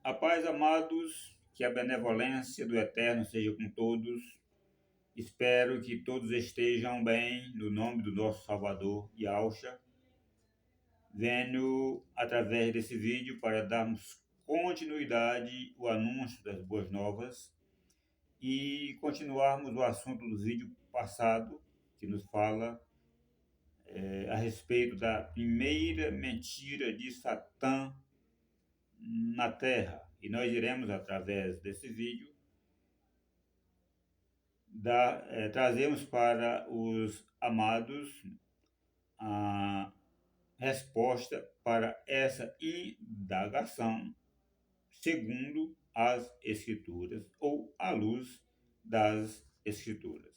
A paz, amados, que a benevolência do Eterno seja com todos. Espero que todos estejam bem, no nome do nosso Salvador, Yahushua. Venho através desse vídeo para darmos continuidade ao anúncio das boas novas e continuarmos o assunto do vídeo passado, que nos fala a respeito da primeira mentira de Satã na Terra. E nós iremos, através desse vídeo, trazemos para os amados a resposta para essa indagação segundo as Escrituras ou à luz das Escrituras.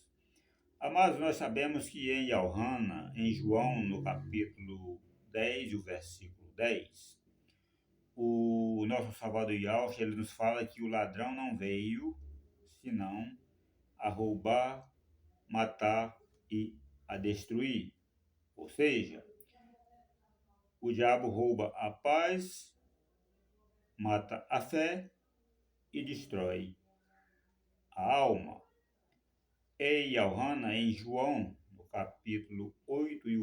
Amados, nós sabemos que em Yohana, em João, no capítulo 10, o versículo 10, o nosso Salvador Yahushua, ele nos fala que o ladrão não veio senão a roubar, matar e a destruir. Ou seja, o diabo rouba a paz, mata a fé e destrói a alma. Em Yohana, em João, no capítulo 8 e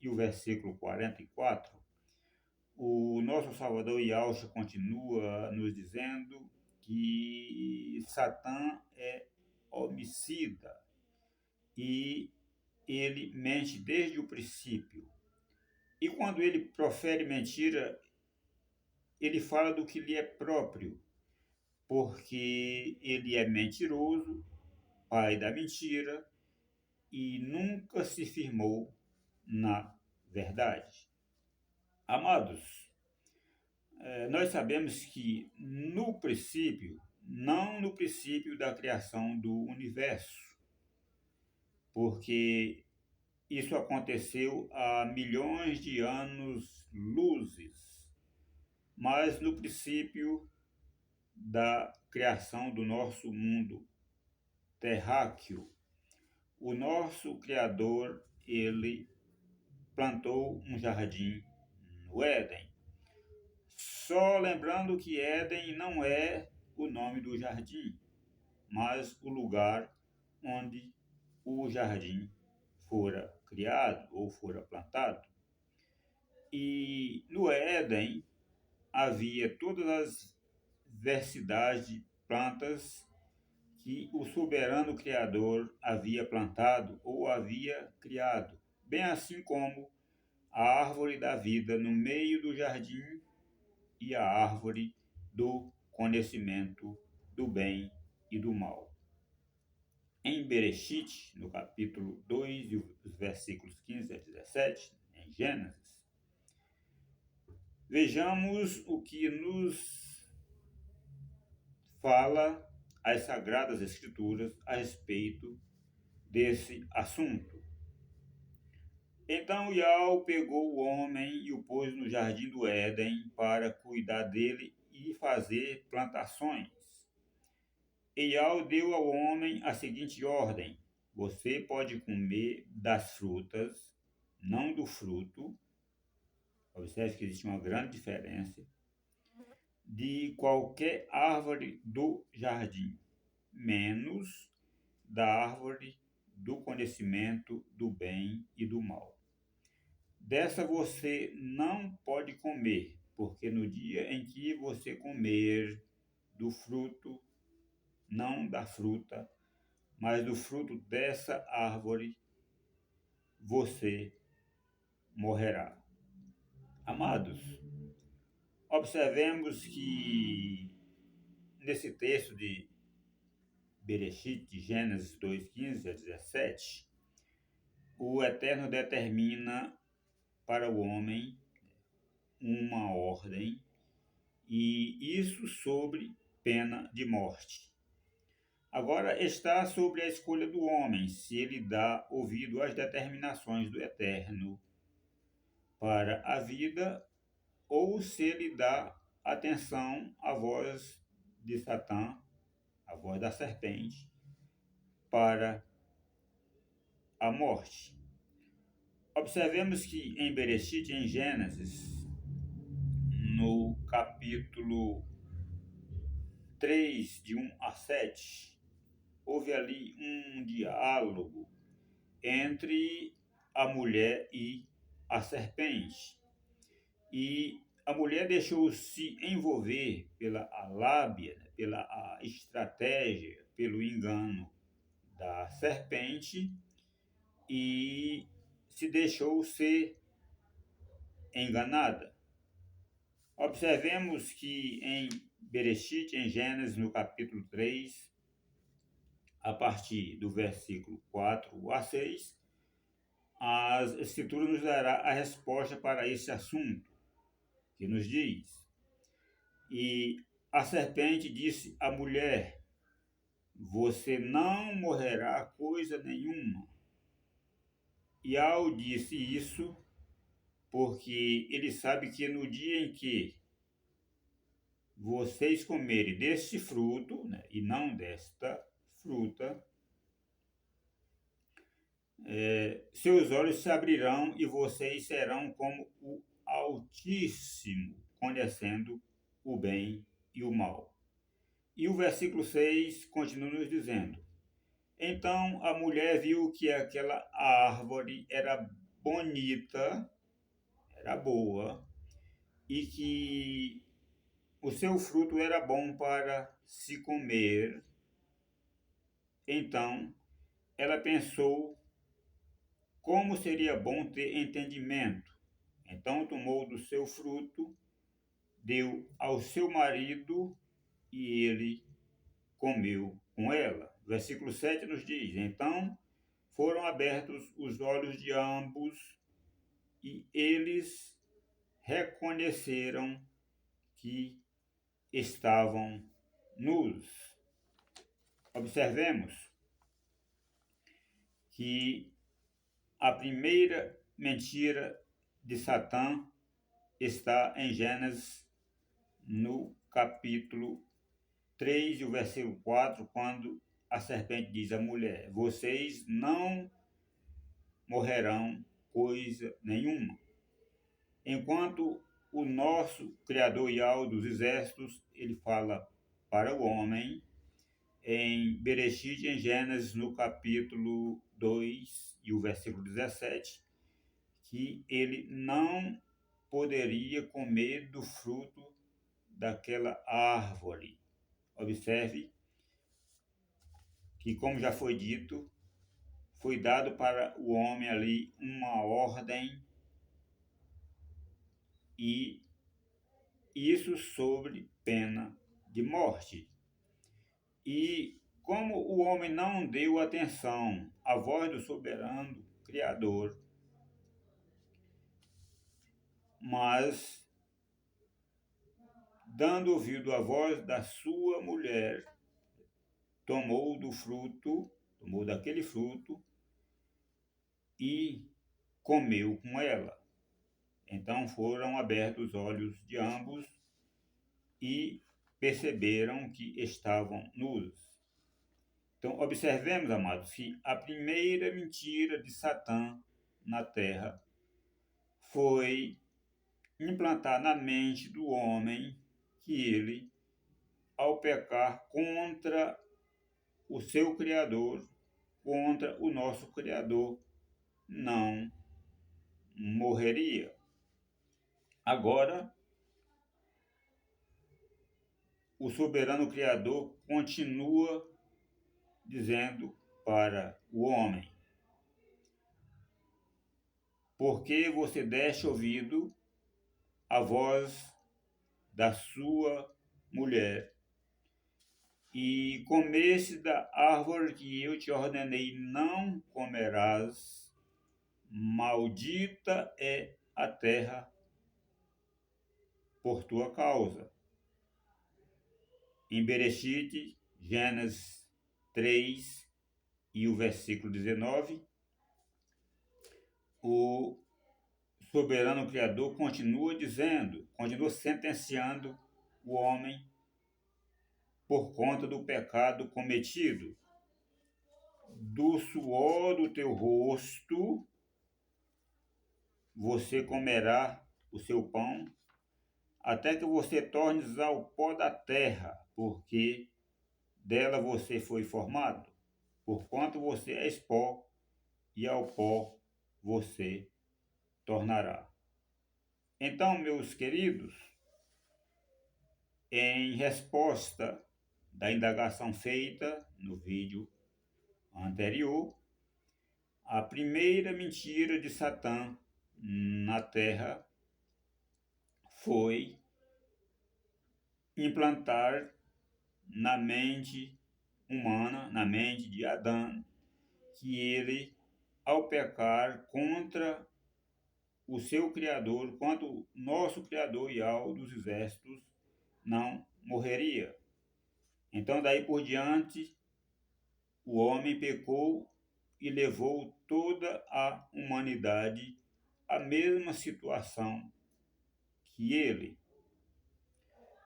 o versículo 44, o nosso Salvador Yahushua continua nos dizendo que Satã é homicida e ele mente desde o princípio. E quando ele profere mentira, ele fala do que lhe é próprio, porque ele é mentiroso, pai da mentira, e nunca se firmou na verdade. Amados, nós sabemos que no princípio, não no princípio da criação do universo, porque isso aconteceu há milhões de anos-luzes, mas no princípio da criação do nosso mundo terráqueo, o nosso Criador, ele plantou um jardim no Éden. Só lembrando que Éden não é o nome do jardim, mas o lugar onde o jardim fora criado ou fora plantado. E no Éden havia todas as diversidades de plantas que o soberano Criador havia plantado ou havia criado, bem assim como a árvore da vida no meio do jardim e a árvore do conhecimento do bem e do mal. Em Bereshit, no capítulo 2, os versículos 15 a 17, em Gênesis, vejamos o que nos fala as Sagradas Escrituras a respeito desse assunto. Então Yahweh pegou o homem e o pôs no jardim do Éden para cuidar dele e fazer plantações. E Yahweh deu ao homem a seguinte ordem: você pode comer das frutas, não do fruto. Observe que existe uma grande diferença de qualquer árvore do jardim, menos da árvore do conhecimento do bem e do mal. Dessa você não pode comer, porque no dia em que você comer do fruto, não da fruta, mas do fruto dessa árvore, você morrerá. Amados, observemos que nesse texto de Bereshit, de Gênesis 2:15 a 17, o Eterno determina para o homem uma ordem, e isso sobre pena de morte. Agora está sobre a escolha do homem, se ele dá ouvido às determinações do Eterno para a vida, ou se ele dá atenção à voz de Satã, a voz da serpente, para a morte. Observemos que em Bereshit, em Gênesis, no capítulo 3, de 1 a 7, houve ali um diálogo entre a mulher e a serpente. E a mulher deixou-se envolver pela a lábia, né, pela a estratégia, pelo engano da serpente e se deixou ser enganada. Observemos que em Bereshit, em Gênesis, no capítulo 3, a partir do versículo 4 a 6, as Escrituras nos dará a resposta para esse assunto, que nos diz: e a serpente disse à mulher: você não morrerá coisa nenhuma. E ao disse isso, porque ele sabe que no dia em que vocês comerem deste fruto, né, e não desta fruta, seus olhos se abrirão e vocês serão como o Altíssimo, conhecendo o bem e o mal. E o versículo 6 continua nos dizendo: então a mulher viu que aquela árvore era bonita, era boa, e que o seu fruto era bom para se comer. Então ela pensou como seria bom ter entendimento. Então tomou do seu fruto, deu ao seu marido e ele comeu com ela. Versículo 7 nos diz: então foram abertos os olhos de ambos e eles reconheceram que estavam nus. Observemos que a primeira mentira de Satã está em Gênesis, no capítulo 3, e o versículo 4, quando a serpente diz à mulher: vocês não morrerão coisa nenhuma. Enquanto o nosso Criador Yahweh dos exércitos, ele fala para o homem em Bereshit, em Gênesis, no capítulo 2 e o versículo 17, que ele não poderia comer do fruto daquela árvore. Observe que, como já foi dito, foi dado para o homem ali uma ordem, e isso sobre pena de morte. E como o homem não deu atenção à voz do soberano Criador, mas dando ouvido à voz da sua mulher, tomou daquele fruto e comeu com ela. Então foram abertos os olhos de ambos e perceberam que estavam nus. Então, observemos, amados, que a primeira mentira de Satã na terra foi implantar na mente do homem que ele, ao pecar contra o seu Criador, contra o nosso Criador, não morreria. Agora, o soberano Criador continua dizendo para o homem: porque você deste ouvido à voz da sua mulher e comeste da árvore que eu te ordenei, não comerás, maldita é a terra por tua causa. Em Bereshit, Gênesis 3 e o versículo 19, o soberano Criador continua sentenciando o homem por conta do pecado cometido. Do suor do teu rosto você comerá o seu pão até que você tornes ao pó da terra, porque dela você foi formado, porquanto você és pó, e ao pó você tornará. Então, meus queridos, em resposta da indagação feita no vídeo anterior, a primeira mentira de Satã na terra foi implantar na mente humana, na mente de Adão, que ele, ao pecar contra o seu Criador, contra o nosso Criador e ao dos exércitos, não morreria. Então, daí por diante, o homem pecou e levou toda a humanidade à mesma situação que ele.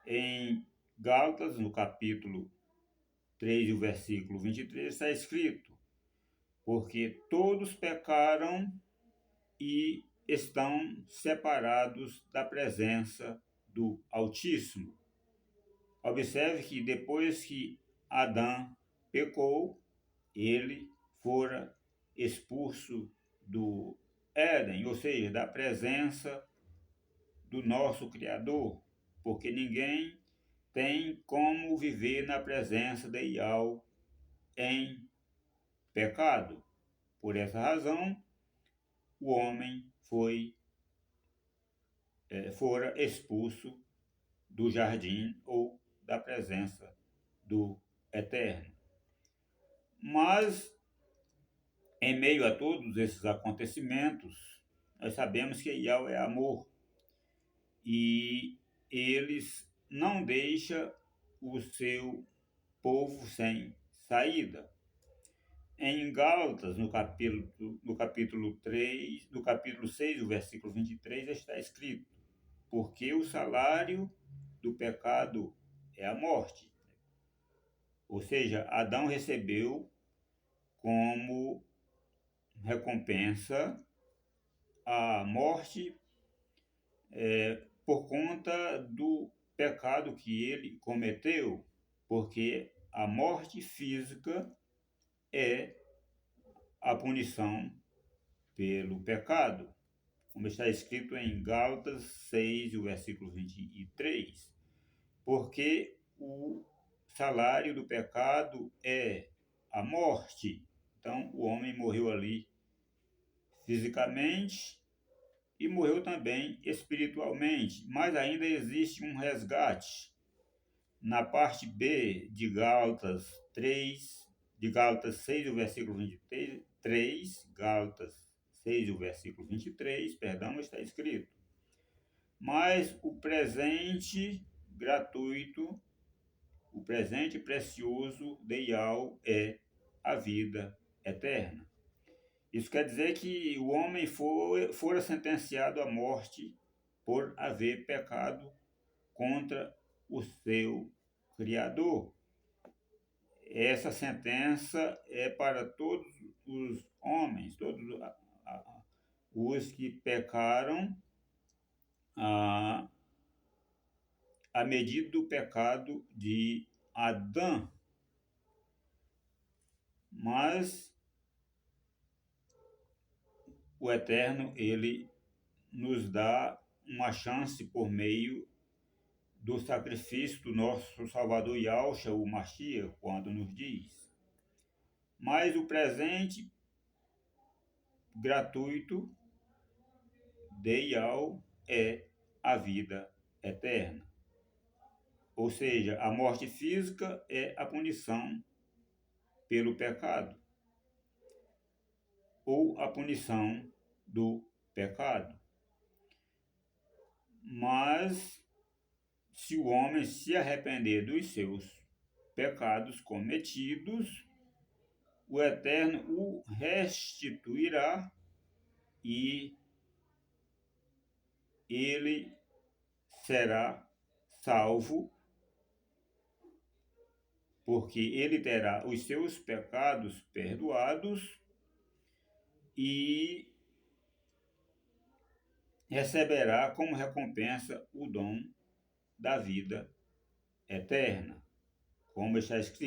Em Gálatas, no capítulo 3, o versículo 23, está escrito: porque todos pecaram e estão separados da presença do Altíssimo. Observe que depois que Adão pecou, ele fora expulso do Éden, ou seja, da presença do nosso Criador, porque ninguém tem como viver na presença de Yahweh em pecado. Por essa razão, o homem fora expulso do jardim ou da presença do Eterno. Mas, em meio a todos esses acontecimentos, nós sabemos que Yahweh é amor e eles não deixa o seu povo sem saída. Em Gálatas, no capítulo 3, no capítulo 6, o versículo 23, está escrito: porque o salário do pecado é a morte. Ou seja, Adão recebeu como recompensa a morte por conta do pecado que ele cometeu, porque a morte física é a punição pelo pecado, como está escrito em Gálatas 6, o versículo 23, porque o salário do pecado é a morte. Então, o homem morreu ali fisicamente e morreu também espiritualmente, mas ainda existe um resgate. Na parte B de Gálatas 3, de Gálatas 6, o versículo 23, Gálatas 6, o versículo 23, perdão, está escrito: mas o presente gratuito, o presente precioso de Yahweh é a vida eterna. Isso quer dizer que o homem fora sentenciado à morte por haver pecado contra o seu Criador. Essa sentença é para todos os homens, todos os que pecaram à medida do pecado de Adão. Mas o Eterno, ele nos dá uma chance por meio do sacrifício do nosso Salvador Yahshua, o Mashiach, quando nos diz: mas o presente gratuito de Yahweh é a vida eterna. Ou seja, a morte física é a punição pelo pecado, ou a punição do pecado. Mas, se o homem se arrepender dos seus pecados cometidos, o Eterno o restituirá e ele será salvo, porque ele terá os seus pecados perdoados e receberá como recompensa o dom da vida eterna, como está escrito.